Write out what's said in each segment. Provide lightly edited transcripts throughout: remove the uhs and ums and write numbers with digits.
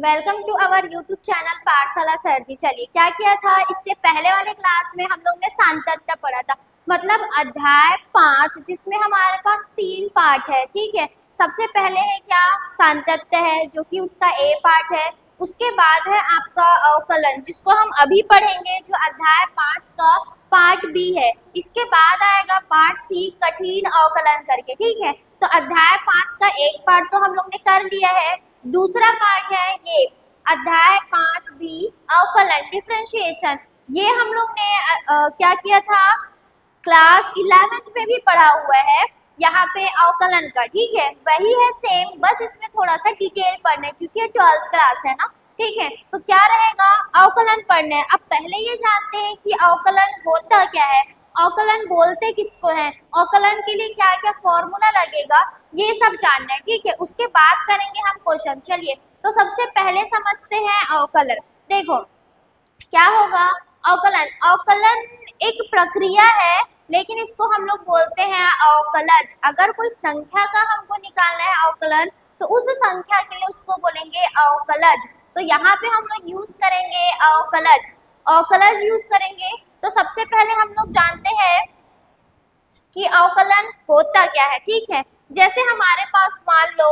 Welcome to our YouTube channel Pathshala sir ji. चलिए क्या किया था, इससे पहले वाले क्लास में हम लोग ने सांतत्य पढ़ा था, मतलब अध्याय 5 जिसमें हमारे पास 3 पार्ट है। ठीक है, सबसे पहले है क्या, सांतत्य है जो कि उसका ए पार्ट है। उसके बाद है आपका अवकलन जिसको हम अभी पढ़ेंगे, जो अध्याय 5 का पार्ट बी है। इसके बाद आएगा पार्ट सी, कठिन अवकलन करके। ठीक है, तो अध्याय 5 का एक पार्ट तो हम लोग ने कर लिया है। दूसरा पार्ट है ये अध्याय 5 बी, अवकलन डिफरेंशिएशन। ये हम लोग ने क्या किया था, क्लास 11th में भी पढ़ा हुआ है यहाँ पे अवकलन का। ठीक है, वही है सेम, बस इसमें थोड़ा सा डिटेल पढ़ने क्योंकि 12th क्लास है ना। ठीक है, तो क्या रहेगा, अवकलन पढ़ने। अब पहले ये जानते हैं कि अवकलन होता क्या है, अवकलन बोलते किसको है, अवकलन के लिए क्या क्या फॉर्मूला लगेगा, ये सब जानना है। ठीक है, उसके बाद करेंगे हम क्वेश्चन। चलिए, तो सबसे पहले समझते हैं अवकलन। देखो क्या होगा अवकलन। अवकलन एक प्रक्रिया है, लेकिन इसको हम लोग बोलते हैं अवकलज। अगर कोई संख्या का हमको निकालना है अवकलन, तो उस संख्या के लिए उसको बोलेंगे अवकलज। तो यहाँ पे हम लोग यूज करेंगे अवकलज, अवकलज यूज करेंगे। तो सबसे पहले हम लोग जानते हैं कि अवकलन होता क्या है। ठीक है, जैसे हमारे पास मान लो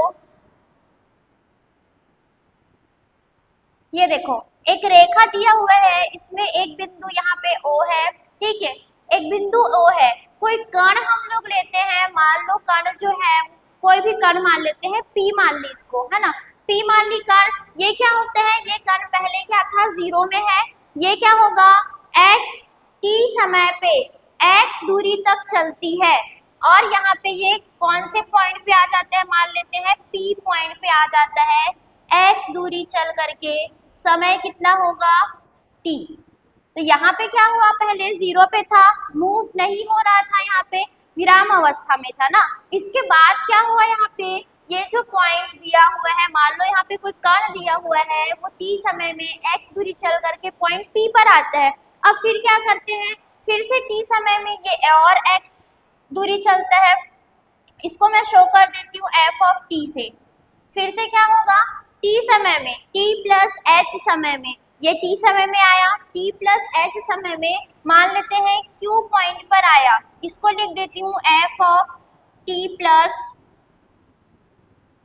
ये देखो एक रेखा दिया हुआ है, इसमें एक बिंदु यहाँ पे O है। ठीक है, एक बिंदु O है। कोई कण हम लोग लेते हैं, मान लो कण जो है, कोई भी कण मान लेते हैं, P मान ली इसको, है ना। P मान ली कण, ये क्या होता है, ये कण पहले क्या था, 0 में है। ये क्या होगा, x t समय पे x दूरी तक चलती है, और यहाँ पे ये कौन से पॉइंट पे आ जाते हैं, मान लेते हैं P पॉइंट पे आ जाता है। x दूरी चल करके समय कितना होगा, t। तो यहाँ पे क्या हुआ, पहले 0 पे था, मूव नहीं हो रहा था, यहाँ पे विराम अवस्था में था ना। इसके बाद क्या हुआ, यहाँ पे ये जो पॉइंट दिया हुआ है, मान लो यहाँ पे कोई कण दिया हुआ है, वो t समय में x दूरी चल करके पॉइंट P पर आता है। अब फिर क्या करते हैं, फिर से t समय में ये और x दूरी चलता है। इसको मैं शो कर देती हूँ f ऑफ t से। फिर से क्या होगा, t समय में, t प्लस h समय में, ये t समय में आया, t प्लस h समय में मान लेते हैं q पॉइंट पर आया। इसको लिख देती हूँ f of t plus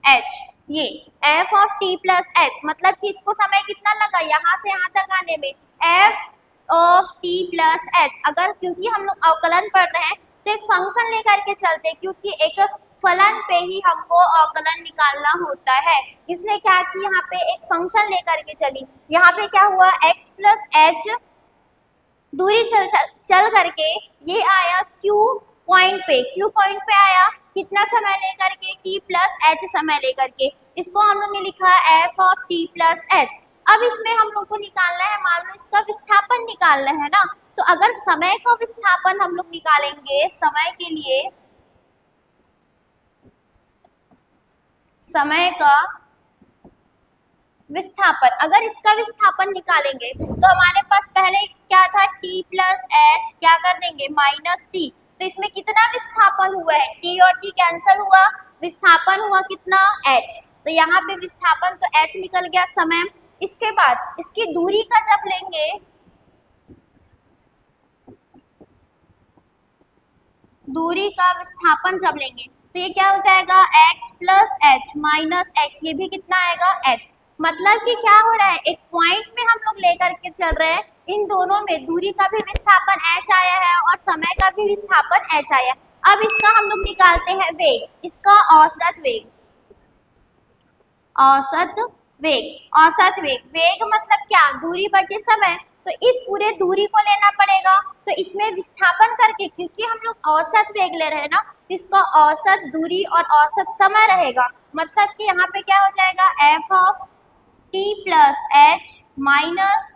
h। ये f of t plus h मतलब कि इसको समय कितना लगा यहाँ से यहाँ तक आने में, f of t plus h। अगर क्योंकि हम लोग अवकलन पढ़ रहे हैं तो एक फंक्शन लेकर के चलते, क्योंकि एक फलन पे ही हमको अवकलन निकालना होता है, इसलिए क्या कि यहाँ पे एक फंक्शन लेकर के चली। यहाँ पे क्या हुआ, x प्लस h दूरी चल करके ये आया q पॉइंट पे, q पॉइंट पे आया कितना समय लेकर के, t प्लस h समय लेकर के। इसको हम लोग ने लिखा f of t plus h। अब इसमें हम लोग को निकालना है, मान लो इसका विस्थापन निकालना है ना। तो अगर समय का विस्थापन हम लोग निकालेंगे, समय के लिए समय का विस्थापन, अगर इसका विस्थापन निकालेंगे तो हमारे पास पहले क्या था, t प्लस h, क्या कर देंगे माइनस t। तो इसमें कितना विस्थापन हुआ है, t और t कैंसिल हुआ, विस्थापन हुआ कितना, h। तो यहाँ पे विस्थापन तो h निकल गया, समय। इसके बाद इसकी दूरी का जब लेंगे, दूरी का विस्थापन जब लेंगे तो ये क्या हो जाएगा, x plus h minus x, ये भी कितना आएगा, h। मतलब कि क्या हो रहा है, एक पॉइंट में हम लोग लेकर के चल रहे हैं, इन दोनों में दूरी का भी विस्थापन h आया है और समय का भी विस्थापन h आया है। अब इसका हम लोग निकालते हैं वेग, इसका औसत वेग, औसत वेग, औसत वेग। वेग मतलब क्या, दूरी बटे समय, तो इस पूरे दूरी को लेना पड़ेगा। तो इसमें विस्थापन करके, क्योंकि हम लोग औसत वेग ले रहे हैं ना, तो इसका औसत दूरी और औसत समय रहेगा। मतलब कि यहाँ पे क्या हो जाएगा, f of t plus h minus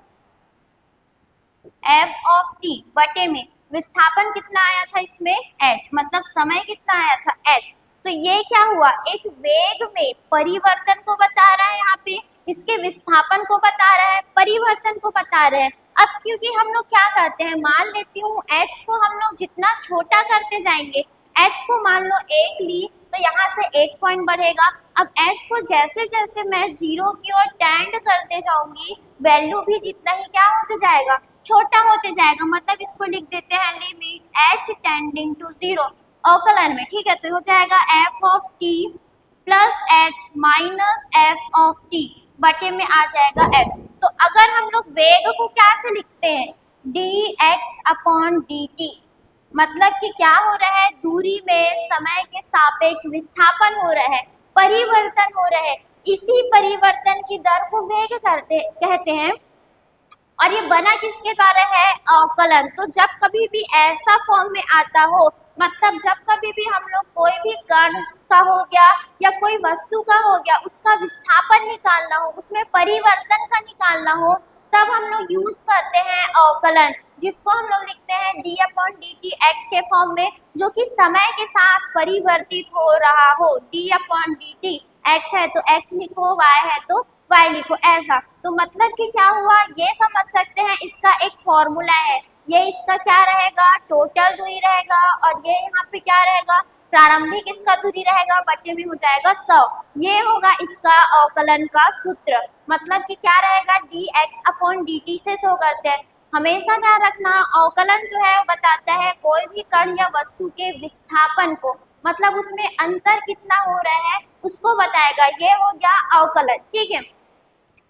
f of t बटे में विस्थापन कितना आया था इसमें, h, मतलब समय कितना आया था, h। तो ये क्या हुआ, एक वेग में परिवर्तन को बता रहा है, यहाँ पे इसके विस्थापन को बता रहा है, परिवर्तन को बता रहे हैं। अब क्योंकि हम लोग क्या करते हैं, मान लेती हूँ h को हम लोग जितना छोटा करते जाएंगे, h को मान लो 1 ली, तो यहाँ से 1 पॉइंट बढ़ेगा। अब h को जैसे जैसे मैं 0 की ओर टेंड करते जाऊंगी, वैल्यू भी जितना ही क्या होते जाएगा, छोटा होते जाएगा। मतलब इसको लिख देते हैं लिमिट h टेंडिंग टू 0 अवकलन में, ठीक है। तो हो जाएगा f of t plus h minus f of t बटे में आ जाएगा h। तो अगर हम लोग वेग को कैसे लिखते हैं, dx अपॉन dt, मतलब कि क्या हो रहा है, दूरी में समय के सापेक्ष विस्थापन हो रहा है, परिवर्तन हो रहा है, इसी परिवर्तन की दर को वेग कहते हैं। और ये बना किसके द्वारा है, अवकलन। तो जब कभी भी ऐसा फॉर्म में आता हो, मतलब जब कभी भी हम लोग कोई भी कण का हो गया या कोई वस्तु का हो गया, उसका विस्थापन निकालना हो, उसमें परिवर्तन का निकालना हो, तब हम लोग यूज करते हैं अवकलन, जिसको हम लोग लिखते हैं d upon D T x के फॉर्म में, जो कि समय के साथ परिवर्तित हो रहा हो। d upon D T x है तो x लिखो, y है तो y लिखो, ऐसा। तो मतलब कि क्या हुआ, ये समझ सकते हैं, इसका एक फॉर्मूला है, ये इसका क्या रहेगा, टोटल दूरी रहेगा, और ये यहाँ पे क्या रहेगा, प्रारंभिक इसका दूरी रहेगा, बटे में हो जाएगा 100। ये होगा इसका अवकलन का सूत्र। मतलब कि क्या रहेगा, dx अपॉन dt से शो करते हैं। हमेशा ध्यान रखना, अवकलन जो है वो बताता है कोई भी कण या वस्तु के विस्थापन को, मतलब उसमें अंतर कितना हो रहा है उसको बताएगा। ये हो गया अवकलन, ठीक है।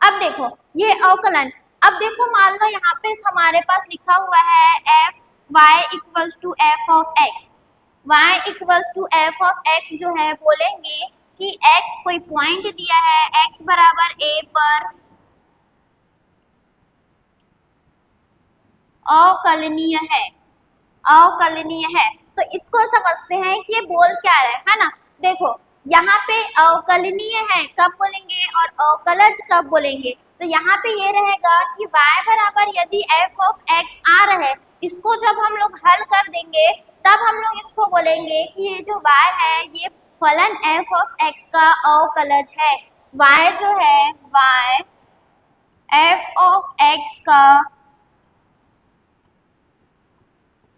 अब देखो ये अवकलन, अब देखो मान लो यहाँ पे हमारे पास लिखा हुआ है f y equals to f of x, y equals to f of x जो है, बोलेंगे कि x कोई पॉइंट दिया है, x बराबर a पर अवकलनीय है, अवकलनीय है। तो इसको समझते हैं कि ये बोल क्या रहा है ना। देखो यहाँ पे अवकलनीय है कब बोलेंगे और अवकलज कब बोलेंगे। तो यहाँ पे ये रहेगा कि y बराबर यदि f ऑफ x आ रहा है, इसको जब हम लोग हल कर देंगे तब हम लोग इसको बोलेंगे कि ये जो y है ये फलन f ऑफ x का अवकलज है। y जो है y f ऑफ x का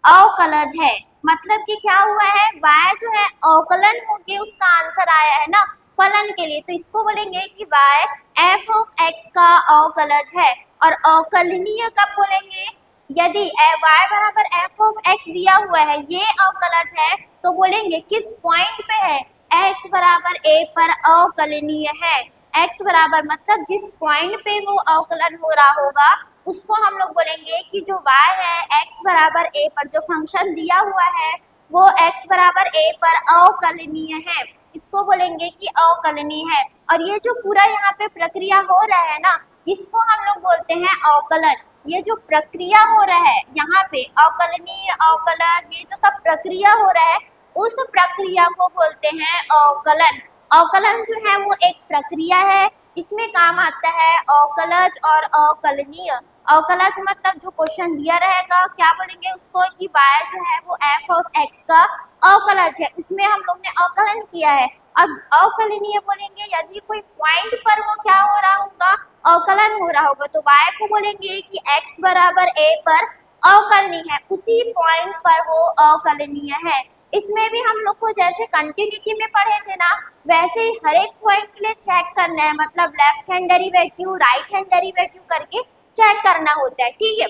अवकलज है। मतलब कि क्या हुआ है, y जो है अवकलन होके उसका आंसर आया है ना फलन के लिए, तो इसको बोलेंगे कि y f ऑफ x का अवकलज है। और अवकलनीय कब बोलेंगे, यदि y बराबर f ऑफ x दिया हुआ है, ये अवकलज है, तो बोलेंगे किस पॉइंट पे है, x बराबर a पर अवकलनीय है। x बराबर मतलब जिस पॉइंट पे वो अवकलन हो रहा होगा उसको हम लोग बोलेंगे कि जो y है x बराबर a पर जो फंक्शन दिया हुआ है वो x बराबर a पर अवकलनीय है, इसको बोलेंगे कि अवकलनीय है। और ये जो पूरा यहाँ पे प्रक्रिया हो रहा है ना, इसको हम लोग बोलते हैं अवकलन। ये जो प्रक्रिया हो रहा है यहाँ पे अवकलनीय अवकलन, ये जो सब प्रक्रिया हो रहा है उस प्रक्रिया को बोलते हैं अवकलन। अवकलन जो है वो एक प्रक्रिया है, इसमें काम आता है अवकलज और अवकलनीय। अवकलज मतलब जो क्वेश्चन दिया रहेगा क्या बोलेंगे उसको कि y जो है वो f ऑफ x का अवकलज है, उसमें हम लोग ने अवकलन किया है। अब अवकलनीय बोलेंगे यदि कोई पॉइंट पर वो क्या हो रहा होगा, अवकलन हो रहा होगा, तो y को बोलेंगे कि x बराबर a पर अवकलनीय है, उसी पॉइंट पर वो अवकलनीय है। इसमें भी हम लोग को जैसे कंटिन्यूटी में पढ़े थे ना, वैसे ही हर एक पॉइंट के लिए चेक करना है, मतलब left hand derivative right hand derivative करके चेक करना होता है, ठीक है।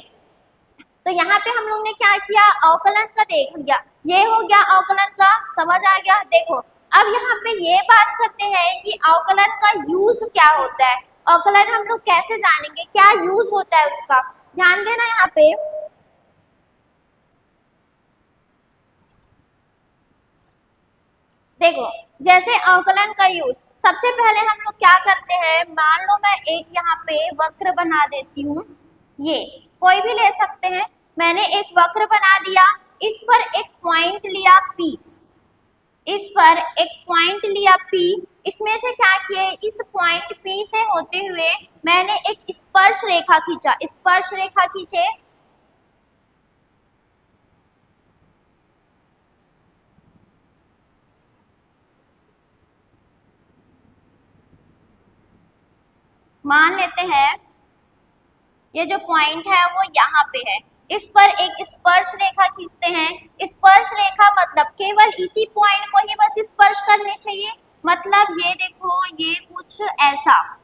तो यहाँ पे हम लोग ने क्या किया, अवकलन का देख लिया, ये हो गया अवकलन का, समझ आ गया। देखो अब यहाँ पे ये बात करते हैं कि अवकलन का यूज क्या होता है, अवकलन हम लोग कैसे जानेंगे, क्या यूज होता है उसका, ध्यान देना यहाँ पे। देखो जैसे अवकलन का यूज, सबसे पहले हम लोग क्या करते हैं, मान लो मैं एक यहाँ पे वक्र बना देती हूँ, ये कोई भी ले सकते हैं, मैंने एक वक्र बना दिया, इस पर एक पॉइंट लिया P, इस पर एक पॉइंट लिया P, इसमें से क्या किए, इस पॉइंट P से होते हुए मैंने एक स्पर्श रेखा खींचा, स्पर्श रेखा खींचे, मान लेते हैं ये जो पॉइंट है वो यहाँ पे है, इस पर एक स्पर्श रेखा खींचते हैं। स्पर्श रेखा मतलब केवल इसी पॉइंट को ही बस स्पर्श करने चाहिए। मतलब ये देखो, ये कुछ ऐसा,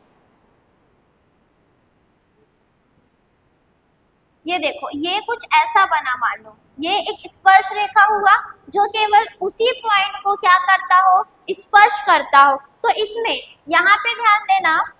ये देखो ये कुछ ऐसा बना, मान लो ये एक स्पर्श रेखा हुआ जो केवल उसी पॉइंट को क्या करता हो, स्पर्श करता हो। तो इसमें यहाँ पे ध्यान देना,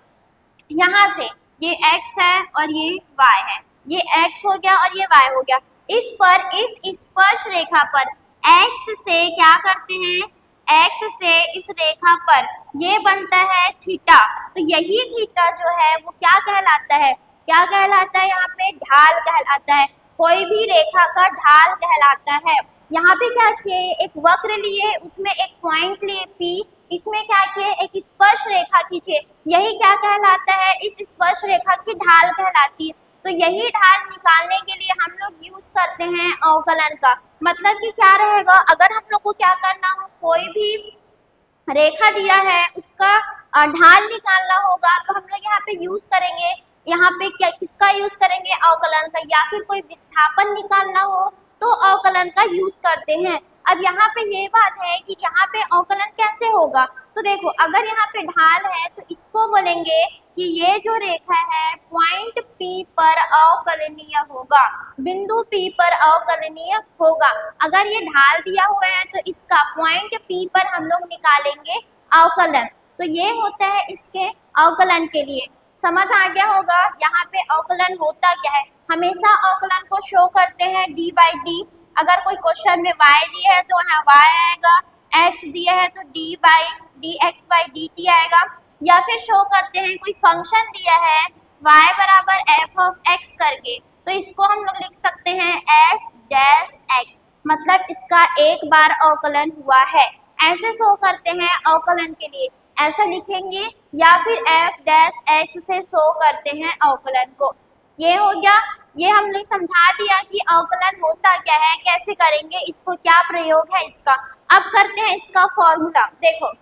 यहाँ से ये x है और ये y है, ये x हो गया और ये y हो गया। इस पर इस स्पर्श रेखा पर x से क्या करते हैं, x से इस रेखा पर ये बनता है थीटा। तो यही थीटा जो है वो क्या कहलाता है, क्या कहलाता है, यहाँ पे ढाल कहलाता है। कोई भी रेखा का ढाल कहलाता है। यहाँ पे क्या किए, एक वक्र लिए, उसमें एक पॉइंट लिए P, इसमें क्या किए, एक स्पर्श रेखा खींचे, यही क्या कहलाता है, इस स्पर्श रेखा की ढाल कहलाती है। तो यही ढाल निकालने के लिए हम लोग यूज करते हैं अवकलन का। मतलब कि क्या रहेगा, अगर हम लोग को क्या करना हो, कोई भी रेखा दिया है उसका ढाल निकालना होगा, तो हम लोग यहाँ पे यूज करेंगे, यहाँ पे क्या किसका यूज करेंगे, अवकलन का। या फिर कोई विस्थापन निकालना हो तो अवकलन का यूज करते हैं। अब यहाँ पे ये बात है कि यहाँ पे अवकलन कैसे होगा, तो देखो अगर यहाँ पे ढाल है तो इसको बोलेंगे कि ये जो रेखा है पॉइंट P पर अवकलनीय होगा, बिंदु P पर अवकलनीय होगा। अगर ये ढाल दिया हुआ है तो इसका पॉइंट P पर हम लोग निकालेंगे अवकलन। तो ये होता है इसके अवकलन के लिए। समझ आ गया होगा यहाँ पे अवकलन होता क्या है। हमेशा अवकलन को शो करते हैं d बाई डी। अगर कोई क्वेश्चन में y दिया है तो यहाँ y आएगा, x दिया है तो d by d x by D T आएगा। या फिर शो करते हैं कोई फंक्शन दिया है y बराबर f ऑफ x करके, तो इसको हम लोग लिख सकते हैं f डैश x, मतलब इसका एक बार अवकलन हुआ है। ऐसे शो करते हैं अवकलन के लिए, ऐसा लिखेंगे। या फिर f डैश x से शो करते हैं अवकलन को। ये हो गया, ये हमने समझा दिया कि अवकलन होता क्या है, कैसे करेंगे, इसको क्या प्रयोग है इसका। अब करते हैं इसका फॉर्मूला। देखो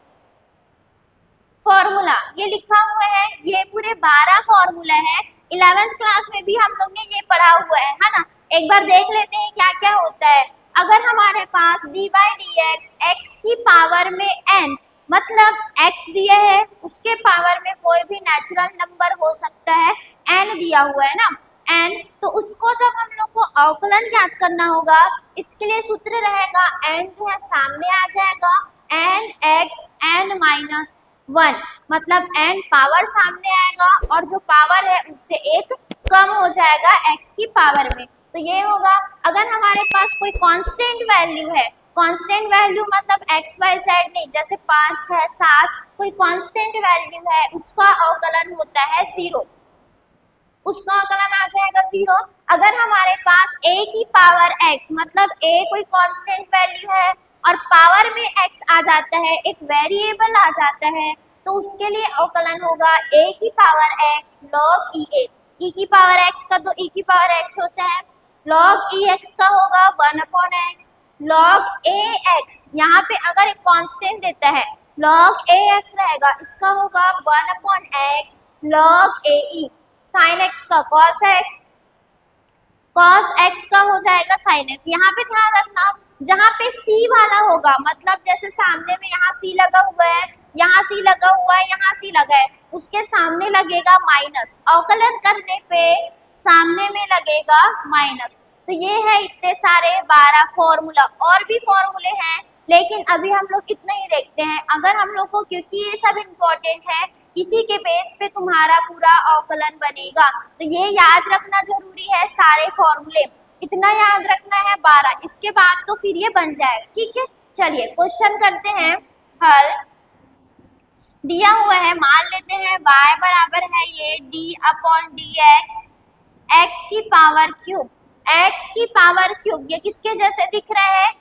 फॉर्मूला ये लिखा हुआ है, ये पूरे 12 फॉर्मूला है। 11th क्लास में भी हम लोग ने ये पढ़ा हुआ है ना। एक बार देख लेते हैं क्या क्या होता है। अगर हमारे पास d by d x, x की पावर में n, मतलब x दिया है उसके पावर में कोई भी नेचुरल नंबर हो सकता है, n दिया हुआ है ना, n, तो उसको जब हम लोग को अवकलन ज्ञात करना होगा, इसके लिए सूत्र रहेगा n जो है सामने आ जाएगा, n x n माइनस 1, मतलब n पावर सामने आएगा और जो पावर है उससे एक कम हो जाएगा x की पावर में। तो ये होगा। अगर हमारे पास कोई कांस्टेंट वैल्यू है, कांस्टेंट वैल्यू मतलब x y z नहीं, जैसे 5 6 7 कोई कांस्टेंट वैल्यू है, उसका अवकलन होता है 0, उसका अवकलन आ जाएगा 0। अगर हमारे पास a की पावर x, मतलब a कोई कांस्टेंट वैल्यू है और पावर में x आ जाता है, एक वेरिएबल आ जाता है, तो उसके लिए अवकलन होगा a की पावर x log e की पावर x का तो e की पावर x होता है, log ex का होगा 1/x, log ax, यहाँ पे अगर एक कांस्टेंट देता है log ax रहेगा, इसका होगा 1/x log ae, sin x का cos x, cos x का हो जाएगा sin x। यहाँ पे ध्यान रखना, जहाँ पे c वाला होगा, मतलब जैसे सामने में यहाँ c लगा हुआ है, यहाँ c लगा हुआ है, यहाँ c लगा है, उसके सामने लगेगा माइनस, अवकलन करने पे सामने में लगेगा माइनस। तो ये है इतने सारे 12 फॉर्मूला। और भी फॉर्मूले हैं लेकिन अभी हम लोग इतना ही देखते हैं। अगर हम लोग को, क्योंकि ये सब इम्पोर्टेंट है, इसी के बेस पे तुम्हारा पूरा अवकलन बनेगा, तो ये याद रखना जरूरी है। सारे फॉर्मूले इतना याद रखना है 12, इसके बाद तो फिर ये बन जाएगा। ठीक है, चलिए क्वेश्चन करते हैं हल। दिया हुआ है, मान लेते हैं y बराबर है ये d/dx, x की पावर क्यूब, x की पावर क्यूब, ये किसके जैसे दिख रहा है,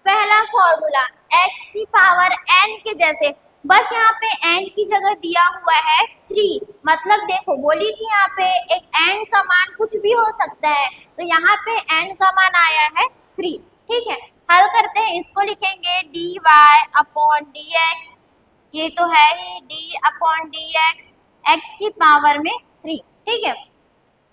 पहला फॉर्मूला x की पावर n के जैसे, बस यहाँ पे n की जगह दिया हुआ है 3, मतलब देखो बोली थी यहाँ पे एक n का मान कुछ भी हो सकता है, तो यहाँ पे n का मान आया है 3। ठीक है, हल करते हैं, इसको लिखेंगे dy/dx, ये तो है ही d/dx, x की पावर में 3। ठीक है,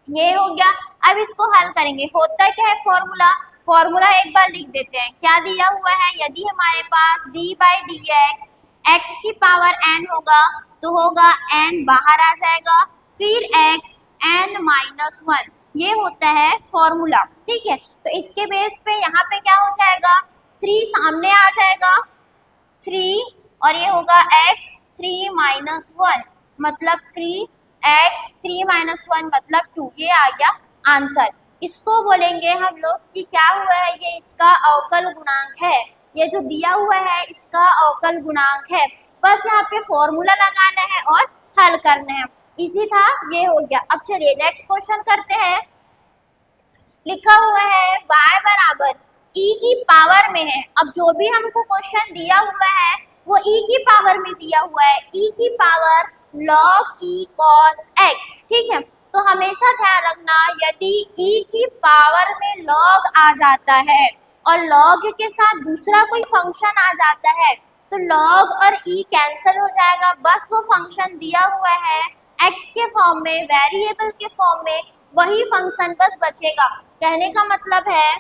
ये हो गया। अब इसको हल करेंगे। होता क्या है फॉर्मूला, फॉर्मूला एक बार लिख देते हैं। क्या दिया हुआ है, यदि हमारे पास d by d x x की पावर n होगा तो होगा n बाहर आ जाएगा, फिर x n माइनस वन, ये होता है फॉर्मूला। ठीक है, तो इसके बेस पे यहाँ पे क्या हो जाएगा, 3 सामने आ जाएगा, 3 और ये होगा x 3 माइनस वन मतलब 3x 3 माइनस वन मतलब 2, ये आ गया आंसर। इसको बोलेंगे हम लोग कि क्या हुआ है, ये इसका अवकल गुणांक है। ये जो दिया हुआ है इसका अवकल गुणांक है। बस यहाँ पे फॉर्मूला लगाना है और हल करना है, इजी था, ये हो गया। अब चलिए नेक्स्ट क्वेश्चन करते हैं। लिखा हुआ है y बराबर e की पावर में है। अब जो भी हमको क्वेश्चन दिया हुआ है वो e की पावर में दिया हुआ है, e की power log e cos x। ठीक है, तो हमेशा ध्यान रखना यदि e की पावर में log आ जाता है और log के साथ दूसरा कोई फंक्शन आ जाता है तो log और e कैंसिल हो जाएगा। बस वो फंक्शन दिया हुआ है x के फॉर्म में, वेरिएबल के फॉर्म में, वही फंक्शन बस बचेगा। कहने का मतलब है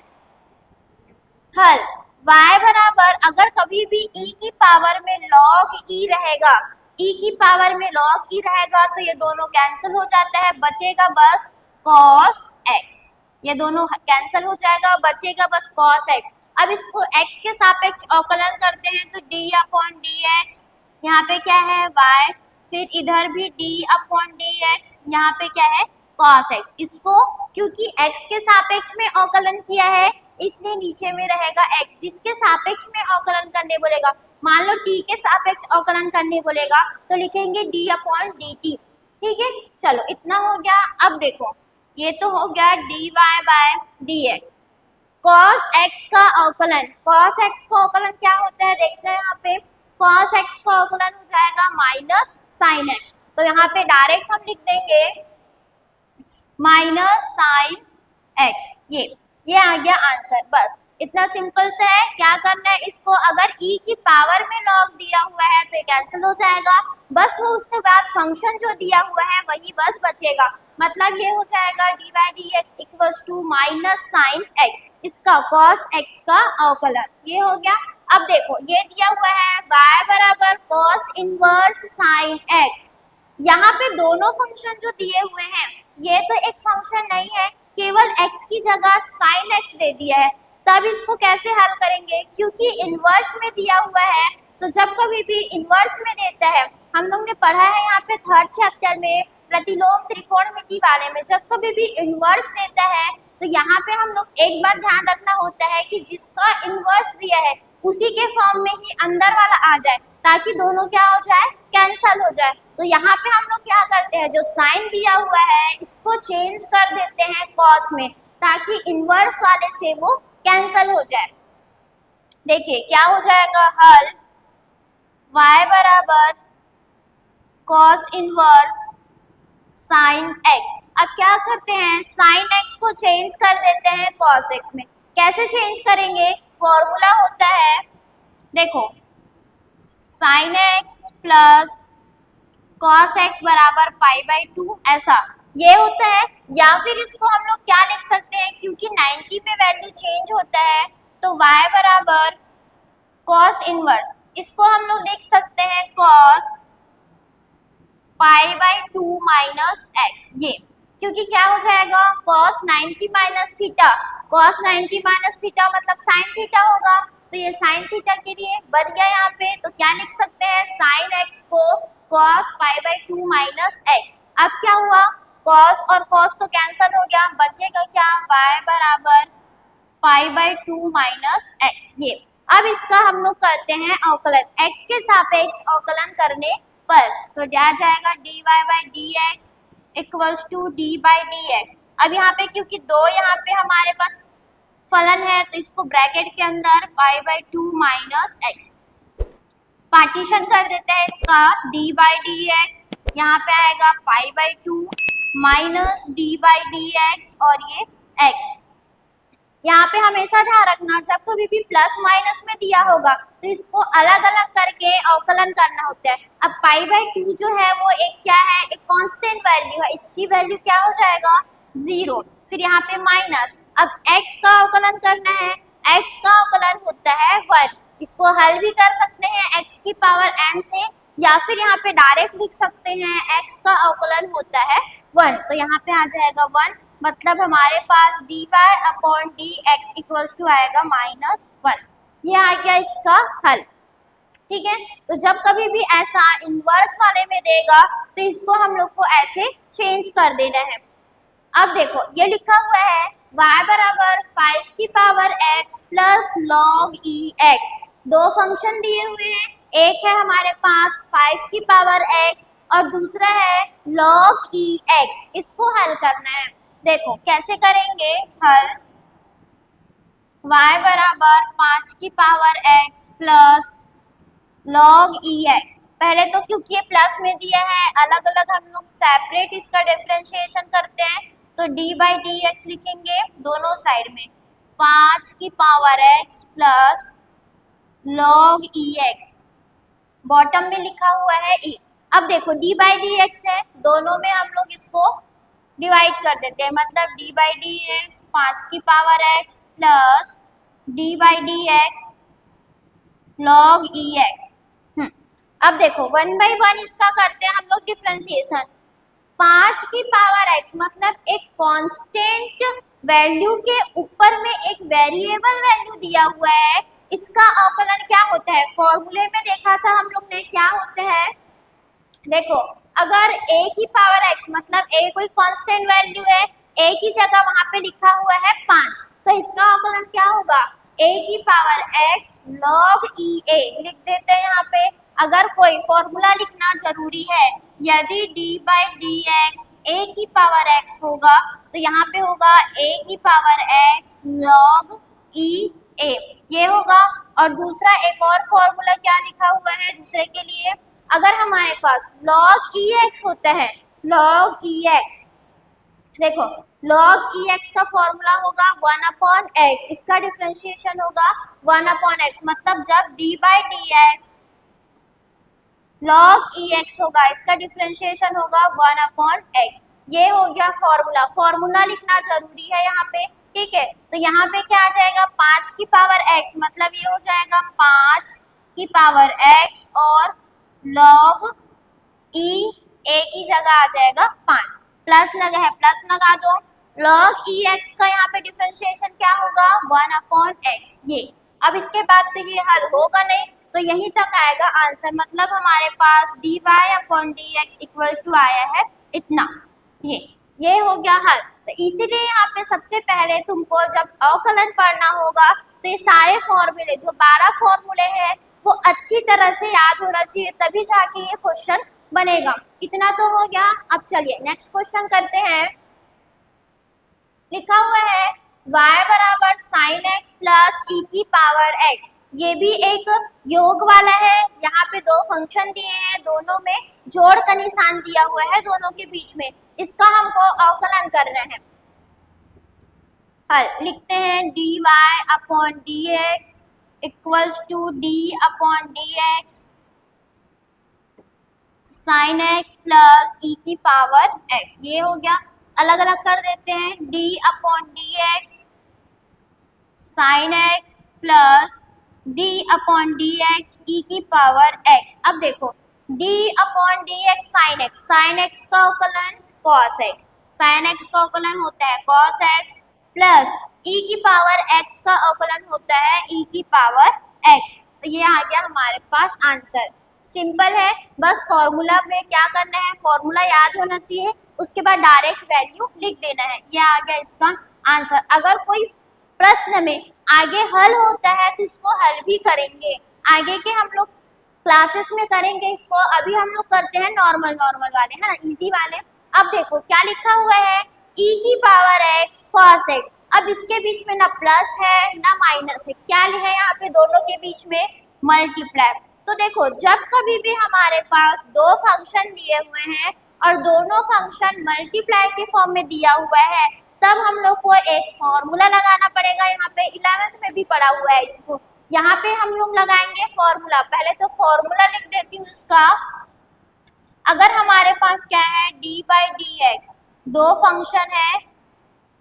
हल y बराबर, अगर कभी भी e की पावर में log e रहेगा, e की पावर में log e रहेगा तो ये दोनों कैंसिल हो जाता है, बचेगा बस cos x। ये दोनों कैंसिल हो जाएगा, बचेगा बस cos x। अब इसको x के सापेक्ष अवकलन करते हैं तो d अपॉन डी एक्स, यहाँ पे क्या है y, फिर इधर भी d अपॉन डी एक्स, यहाँ पे क्या है cos x। इसको क्योंकि x के सापेक्ष में अवकलन किया है इसलिए नीचे में रहेगा x। जिसके सापेक्ष में अवकलन करने बोलेगा, मान लो t के सापेक्ष अवकलन करने बोलेगा तो लिखेंगे d अपॉन डी टी। ठीक है, चलो इतना हो गया। अब देखो ये तो हो गया dy by dx। cos x का अवकलन, cos x का अवकलन क्या होता है देखते हैं। यहाँ पे cos x का अवकलन हो जाएगा माइनस साइन x, तो यहाँ पे डायरेक्ट हम लिख देंगे माइनस साइन x। ये आ गया आंसर। बस इतना सिंपल से है। क्या करना है इसको, अगर e की पावर में log दिया हुआ है तो ये कैंसिल हो जाएगा, बस वो उसके बाद फंक्शन जो दिया हुआ है वही बस बचेगा। मतलब ये हो जाएगा d by d x equals to minus sine x, इसका cos x का अवकलन, ये हो गया। अब देखो ये दिया हुआ है y बराबर cos इनवर्स साइन x। यहाँ पे दोनों फंक्शन जो दिए हुए हैं ये तो एक फंक्शन नहीं है, केवल x की जगह साइन x दे दिया है। तब इसको कैसे हल करेंगे, क्योंकि इनवर्स में दिया हुआ है तो जब कभी भी इनवर्स में देता है, हम लोग ने पढ़ा है यहाँ पे थर्ड चैप्टर में प्रतिलोम त्रिकोणमिति वाले में, जब कभी भी इनवर्स देता है तो यहाँ पे हम लोग एक बात ध्यान रखना होता है कि जिसका इनवर्स दिया है उसी के फॉर्म में ही अंदर वाला आ जाए, ताकि दोनों क्या हो जाए, कैंसल हो जाए। तो यहाँ पे हम लोग क्या करते हैं, जो साइन दिया हुआ है इसको चेंज कर देते हैं कॉस में, ताकि इनवर्स वाले से वो कैंसल हो जाए। देखिए क्या हो जाएगा, हल y बराबर कॉस इनवर्स साइन x। अब क्या करते हैं, साइन x को चेंज कर देते हैं कॉस x में। कैसे चेंज करेंगे, फॉर्मूला होता है, देखो sine x plus cos x बराबर पाई बाई 2, ऐसा ये होता है। या फिर इसको हम लोग क्या लिख सकते हैं, क्योंकि 90 में वैल्यू चेंज होता है तो y बराबर कॉस इनवर्स, इसको हम लोग लिख सकते हैं cos pi by 2 minus x। ये क्योंकि क्या हो जाएगा, cos 90 minus theta, cos 90 minus theta मतलब साइन थीटा होगा, तो ये साइन थीटा के लिए बन गया यहाँ पे। तो क्या लिख सकते हैं, साइन x को cos pi by 2 minus x। अब क्या हुआ, कॉस और कॉस तो कैंसल हो गया, बचेगा क्या, y बराबर पाई बाई 2 माइनस x। ये अब इसका हम लोग करते हैं अवकलन, x के सापेक्ष अवकलन करने पर, तो क्या जाएगा dy by d x equals to d by d x. अब यहाँ पे क्योंकि दो यहाँ पे हमारे पास फलन है तो इसको ब्रैकेट के अंदर pi by 2 minus x partition कर देते हैं इसका, डी बाई डी एक्स यहाँ पे आएगा pi by 2 minus D by d x और ये x। यहाँ पे हमेशा ध्यान रखना जब कभी भी प्लस माइनस में दिया होगा तो इसको अलग अलग करके अवकलन करना होता है। अब पाई बाई 2 जो है वो एक क्या है, एक कांस्टेंट वैल्यू है, इसकी वैल्यू क्या हो जाएगा 0, फिर यहाँ पे माइनस। अब x का अवकलन करना है, x का अवकलन होता है 1। इसको हल भी कर सकते हैं x की पावर n से, या फिर यहाँ पे डायरेक्ट लिख सकते हैं x का अवकलन होता है 1। तो यहाँ पे आ जाएगा 1, मतलब हमारे पास dy upon dx equals to आएगा -1। ये आ गया इसका हल। ठीक है, तो जब कभी भी ऐसा इनवर्स वाले में देगा तो इसको हम लोग को ऐसे चेंज कर देना है। अब देखो ये लिखा हुआ है y बराबर 5 की power x plus log e x। दो फंक्शन दिए हुए हैं, एक है हमारे पास 5 की पावर x और दूसरा है log e x। इसको हल करना है। देखो कैसे करेंगे हल। y बराबर 5 की power x plus log ex। पहले तो क्योंकि ये प्लस में दिया है, अलग अलग हम लोग सेपरेट इसका डिफरेंशिएशन करते हैं, तो d बाई डी एक्स लिखेंगे दोनों साइड में। 5 की power x plus log ex, bottom में लिखा हुआ है e। अब देखो d बाई डी एक्स है, दोनों में हम लोग इसको डिवाइड कर देते हैं, मतलब d बाई डी एक्स 5 की power x plus d by d x log ex। अब देखो 1 बाई 1 इसका करते हैं हम लोग डिफरेंशिएशन। 5 की पावर x मतलब एक कांस्टेंट वैल्यू के ऊपर में एक वेरिएबल वैल्यू दिया हुआ है, इसका अवकलन क्या होता है। फॉर्मूले में देखा था हम लोग ने, क्या होता है। देखो अगर a की पावर x मतलब a कोई कांस्टेंट वैल्यू है, a की जगह वहां पे लिखा हुआ है 5, तो इसका अवकलन क्या होगा, a की power x log e a लिख देते हैं यहाँ पे। अगर कोई फॉर्मूला लिखना जरूरी है, यदि d बाई डी एक्स ए की पावर x होगा तो यहाँ पे होगा a की power x log e a, ये होगा। और दूसरा एक और फॉर्मूला क्या लिखा हुआ है दूसरे के लिए, अगर हमारे पास log ex होता है, log ex देखो log ex का फॉर्मूला होगा 1 अपॉन x, इसका डिफरेंशिएशन होगा 1 अपॉन x, मतलब जब d by d x log ex होगा इसका डिफरेंशिएशन होगा 1 अपॉन x। ये हो गया फॉर्मूला। फॉर्मूला लिखना जरूरी है यहाँ पे, ठीक है। तो यहाँ पे क्या आ जाएगा 5 की पावर x, मतलब ये हो जाएगा 5 की पावर x और log e a की जगह आ जाएगा 5, प्लस लगा है प्लस लगा दो। log ex का यहाँ पे डिफरेंशिएशन क्या होगा 1 अपॉन x। ये अब इसके बाद तो ये हल होगा नहीं, तो यहीं तक आएगा आंसर, मतलब हमारे पास dy upon d x equals to आया है इतना। ये हो गया हल। तो इसीलिए यहाँ पे सबसे पहले तुमको जब अवकलन पढ़ना होगा तो ये सारे फॉर्मूले जो 12 फॉर्मूले हैं वो अच्छी तरह से याद होना चाहिए, तभी जाके ये क्वेश्चन बनेगा। इतना तो हो गया। अब चलिए नेक्स्ट क्वेश्चन करते हैं। लिखा हुआ है y बराबर साइन एक्स प्लस ई की पावर x। ये भी एक योग वाला है, यहाँ पे दो फंक्शन दिए हैं, दोनों में जोड़ का निशान दिया हुआ है दोनों के बीच में, इसका हमको अवकलन करना है। हल लिखते हैं dy upon d x equals to d upon d x sine x plus e की पावर x। ये हो गया। अलग अलग कर देते हैं, d upon d x sine x plus d upon d x e की पावर x। अब देखो d upon d x sine x का अवकलन cos x, साइन एक्स का अवकलन होता है cos x प्लस e की पावर x का अवकलन होता है e की पावर x। तो ये आ गया हमारे पास आंसर। सिंपल है, बस फॉर्मूला में क्या करना है, फॉर्मूला याद होना चाहिए, उसके बाद डायरेक्ट वैल्यू लिख देना है। ये आ गया इसका आंसर। अगर कोई प्रश्न में आगे हल होता है तो इसको हल भी करेंगे, आगे के हम लोग क्लासेस में करेंगे इसको। अभी हम लोग करते हैं नॉर्मल वाले, है ना, इजी वाले। अब देखो क्या लिखा हुआ है e की पावर x cos x। अब इसके बीच में ना प्लस है ना माइनस है, क्या है यहाँ पे दोनों के बीच में मल्टीप्लाई। तो देखो जब कभी भी हमारे पास दो फंक्शन दिए हुए हैं और दोनों फंक्शन मल्टीप्लाई के फॉर्म में दिया हुआ है, तब हम लोग को एक फॉर्मूला लगाना पड़ेगा। यहाँ पे 11th में भी पढ़ा हुआ है इसको, यहाँ पे हम लोग लगाएंगे फॉर्मूला। पहले तो फॉर्मूला लिख देती हूँ इसका। अगर हमारे पास क्या है d बाई डी एक्स, दो फंक्शन है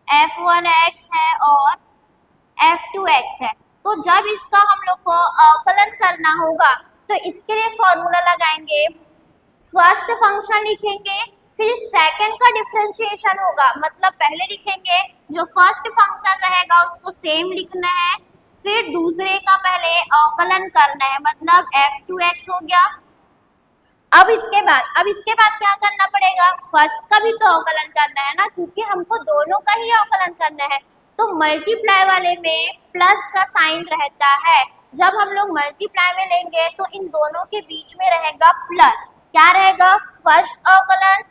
f1x है और f2x है। तो जब इसका हम लोग को अवकलन करना होगा तो इसके लिए फॉर्मूला लगाएंगे, फर्स्ट फंक्शन लिखेंगे, फिर सेकंड का डिफरेंशिएशन होगा, मतलब पहले लिखेंगे जो फर्स्ट फंक्शन रहेगा उसको सेम लिखना है, फिर दूसरे का पहले अवकलन करना है, मतलब f2x हो गया। अब इसके बाद क्या करना पड़ेगा, फर्स्ट का भी तो अवकलन करना है ना, क्योंकि हमको दोनों का ही अवकलन करना है। तो मल्टीप्लाई वाले में प्लस का साइन रहता है, जब हम लोग मल्टीप्लाई में लेंगे तो इन दोनों के बीच में रहेगा प्लस। क्या रहेगा, फर्स्ट अवकलन,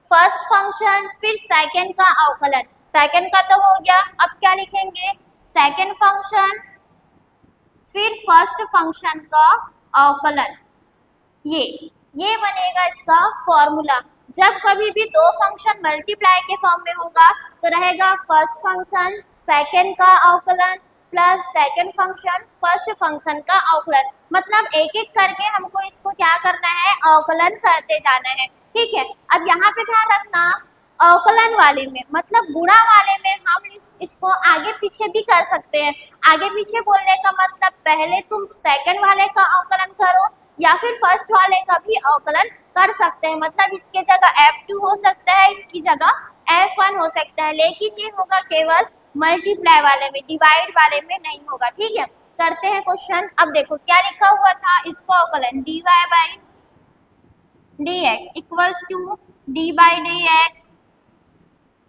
फर्स्ट फंक्शन, फिर सेकंड का अवकलन। सेकंड का तो हो गया, अब क्या लिखेंगे, सेकंड फंक्शन, फिर फर्स्ट फंक्शन का अवकलन। ये बनेगा इसका फॉर्मूला। जब कभी भी दो फंक्शन मल्टीप्लाई के फॉर्म में होगा तो रहेगा फर्स्ट फंक्शन सेकंड का अवकलन plus second function first function का अवकलन, मतलब एक एक करके हमको इसको क्या करना है, अवकलन करते जाना है। ठीक है, अब यहाँ पे ध्यान रखना, अवकलन वाले में मतलब गुणा वाले में हम इसको आगे पीछे भी कर सकते हैं। आगे पीछे बोलने का मतलब पहले तुम सेकंड वाले का अवकलन करो या फिर फर्स्ट वाले का भी अवकलन कर सकते हैं, मतलब इसके जगह f2 हो सकता है, इसकी जगह f1 हो सकता है, लेकिन ये होगा केवल मल्टीप्लाई वाले में, डिवाइड वाले में नहीं होगा। ठीक है, करते हैं क्वेश्चन। अब देखो क्या लिखा हुआ था, इसको अवकलन dy by dx equals to d by dx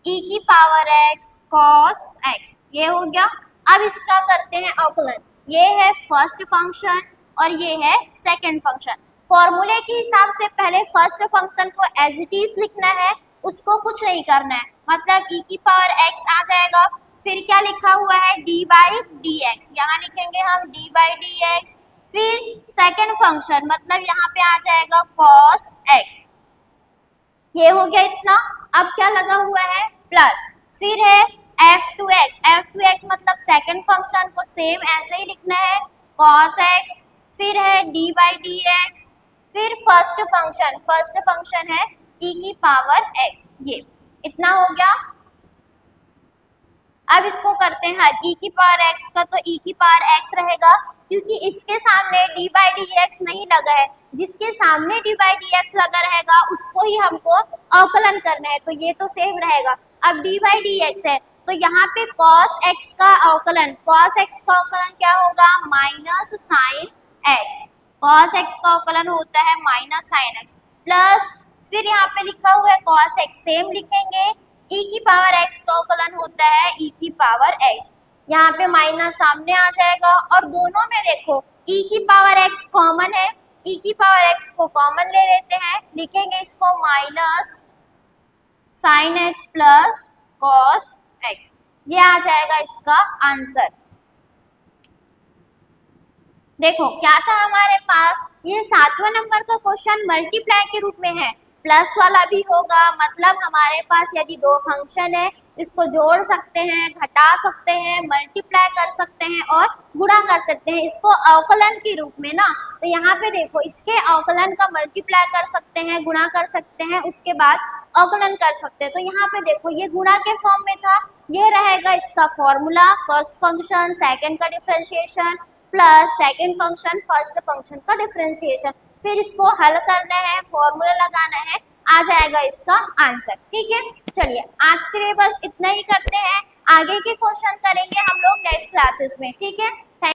e की पावर x cos x, ये हो गया। अब इसका करते हैं अवकलन, ये है फर्स्ट फंक्शन और ये है सेकंड फंक्शन। फॉर्मूले के हिसाब से पहले फर्स्ट फंक्शन को एज इट इज लिखना है, उसको कुछ नहीं करना है, मतलब e की पावर x आ जाएगा। फिर क्या लिखा हुआ है, d बाई dx, यहाँ लिखेंगे हम d बाई dx, फिर सेकंड फंक्शन मतलब यहाँ पे आ जाएगा cos x, ये हो गया इतना। अब क्या लगा हुआ है, प्लस, फिर है f2x मतलब सेकंड फंक्शन को सेम ऐसे ही लिखना है cos x, फिर है d बाई dx, फिर फर्स्ट फंक्शन है e की पावर x, ये इतना हो गया। अब इसको करते हैं e की पावर x का, तो e की पावर x रहेगा क्योंकि इसके सामने d बाई dx नहीं लगा है, जिसके सामने d बाई dx लगा रहेगा उसको ही हमको अवकलन करना है, तो ये तो सेम रहेगा। अब d बाई dx है तो यहाँ पे cos x का अवकलन, क्या होगा, minus sine x, cos x का अवकलन होता है माइनस साइन x, प्लस फिर यहाँ पे लिखा हुआ है cos x, सेम लिखेंगे, e की पावर x का अवकलन होता है e की पावर x, यहाँ पे माइनस सामने आ जाएगा और दोनों में देखो e की पावर x कॉमन है, e की पावर x को कॉमन ले लेते हैं, लिखेंगे इसको minus sine x plus cos x, ये आ जाएगा इसका आंसर। देखो क्या था हमारे पास, ये 7वां नंबर का क्वेश्चन मल्टीप्लाई के रूप में है, प्लस वाला भी होगा, मतलब हमारे पास यदि दो फंक्शन है इसको जोड़ सकते हैं, घटा सकते हैं, मल्टीप्लाई कर सकते हैं और गुणा कर सकते हैं, इसको अवकलन के रूप में ना। तो यहाँ पे देखो इसके अवकलन का मल्टीप्लाई कर सकते हैं, गुणा कर सकते हैं, उसके बाद अवकलन कर सकते हैं। तो यहाँ पे देखो ये गुणा के फॉर्म में था, ये रहेगा इसका फॉर्मूला, फर्स्ट फंक्शन सेकंड का differentiation plus second function first function का डिफरेंशिएशन, फिर इसको हल करना है, फॉर्मूला लगाना है, आ जाएगा इसका आंसर। ठीक है, चलिए आज के लिए बस इतना ही करते हैं, आगे के क्वेश्चन करेंगे हम लोग नेक्स्ट क्लासेस में। ठीक है।